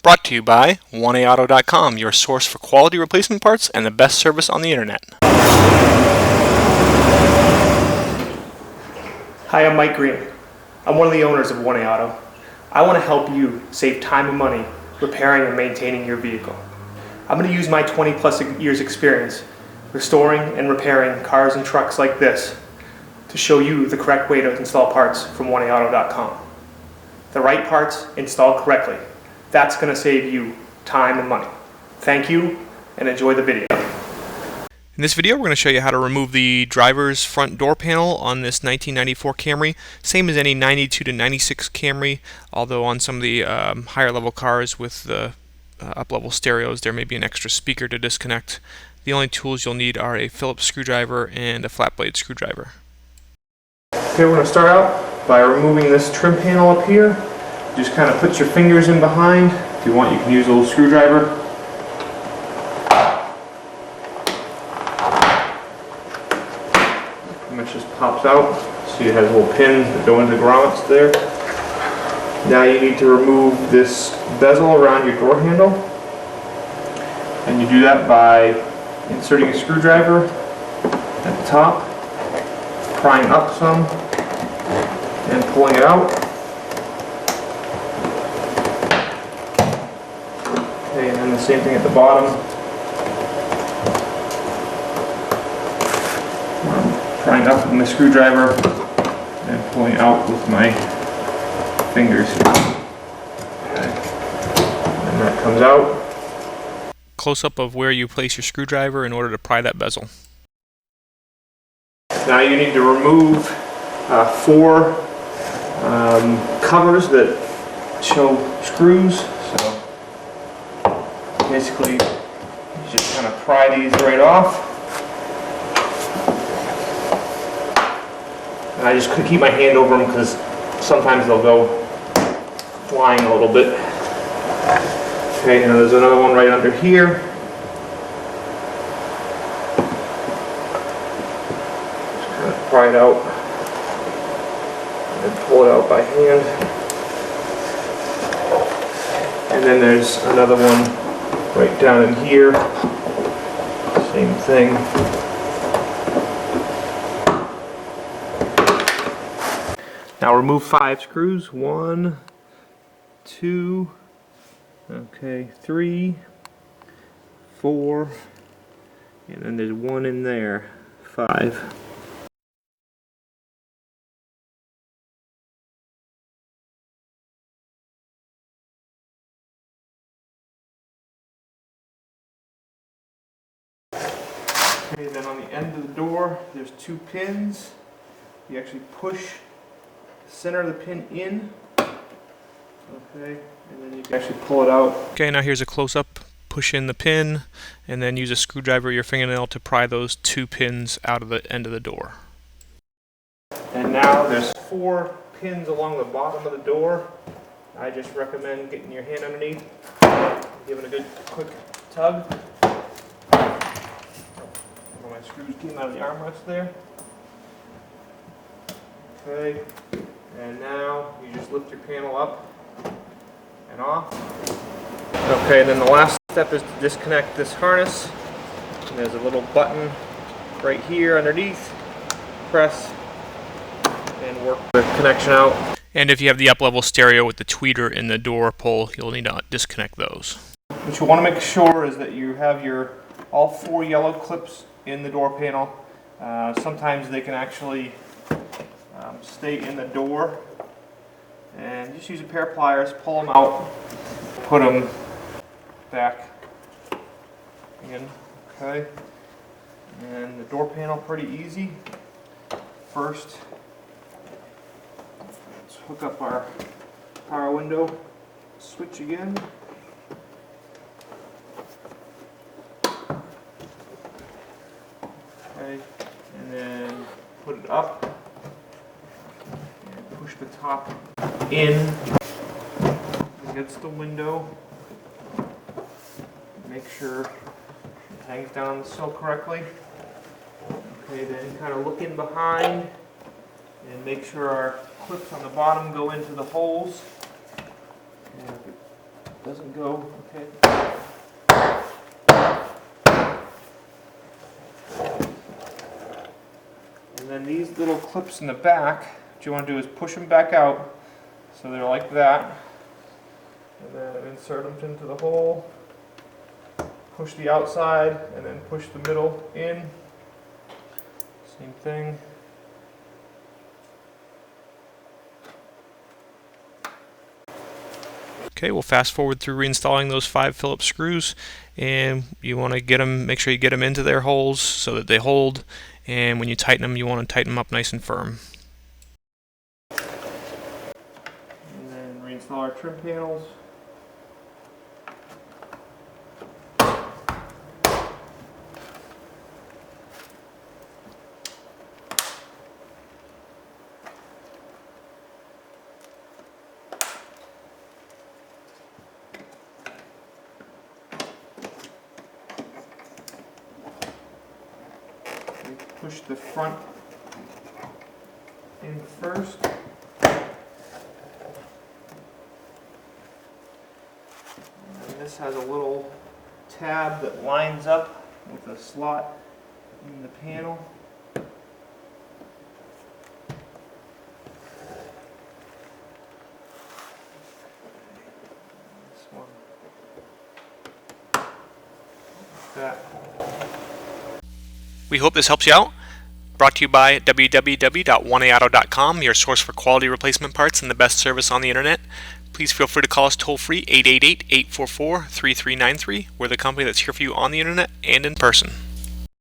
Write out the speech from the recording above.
Brought to you by 1AAuto.com, your source for quality replacement parts and the best service on the internet. Hi, I'm Mike Green. I'm one of the owners of 1A Auto. I want to help you save time and money repairing and maintaining your vehicle. I'm going to use my 20 plus years experience restoring and repairing cars and trucks like this to show you the correct way to install parts from 1AAuto.com. The right parts installed correctly. That's going to save you time and money. Thank you and enjoy the video. In this video, we're going to show you how to remove the driver's front door panel on this 1994 Camry. Same as any 92 to 96 Camry, although on some of the higher level cars with the up-level stereos, there may be an extra speaker to disconnect. The only tools you'll need are a Phillips screwdriver and a flat blade screwdriver. Okay, we're going to start out by removing this trim panel up here. Just kind of put your fingers in behind. If you want, you can use a little screwdriver. Pretty much just pops out. See, it has little pins that go into the grommets there. Now you need to remove this bezel around your door handle. And you do that by inserting a screwdriver at the top, prying up some, and pulling it out. Okay, and then the same thing at the bottom. Prying up with my screwdriver and pulling out with my fingers. Okay. And that comes out. Close-up of where you place your screwdriver in order to pry that bezel. Now you need to remove 4 covers that show screws. So basically, you just kind of pry these right off. And I just could keep my hand over them because sometimes they'll go flying a little bit. Okay, and there's another one right under here. Just kind of pry it out and pull it out by hand. And then there's another one right down in here. Same thing. Now remove 5 screws. 1, 2, okay, 3, 4, and then there's 1 in there. 5. Okay, then on the end of the door, there's 2 pins. You actually push the center of the pin in. Okay, and then you can actually pull it out. Okay, now here's a close-up. Push in the pin, and then use a screwdriver or your fingernail to pry those 2 pins out of the end of the door. And now there's 4 pins along the bottom of the door. I just recommend getting your hand underneath, giving a good quick tug. My screws came out of the armrest there. Okay, and now you just lift your panel up and off. Okay, and then the last step is to disconnect this harness. And there's a little button right here underneath. Press and work the connection out. And if you have the up-level stereo with the tweeter in the door pull, you'll need to disconnect those. What you want to make sure is that you have all 4 yellow clips in the door panel. Sometimes they can actually stay in the door. And just use a pair of pliers, pull them out, put them back in. Okay. And the door panel, pretty easy. First, let's hook up our power window switch again. Okay, and then put it up and push the top in against the window. Make sure it hangs down on the sill correctly. Okay, then kind of look in behind and make sure our clips on the bottom go into the holes. And Doesn't go, okay. And then these little clips in the back, what you want to do is push them back out so they're like that. And then insert them into the hole. Push the outside and then push the middle in. Same thing. Okay, we'll fast forward through reinstalling those 5 Phillips screws, and you want to get them, make sure you get them into their holes so that they hold, and when you tighten them, you want to tighten them up nice and firm. And then reinstall our trim panels. Push the front in first. And this has a little tab that lines up with a slot in the panel. This one. Like that. We hope this helps you out. Brought to you by www.oneauto.com, your source for quality replacement parts and the best service on the internet. Please feel free to call us toll free 888-844-3393. We're the company that's here for you on the internet and in person.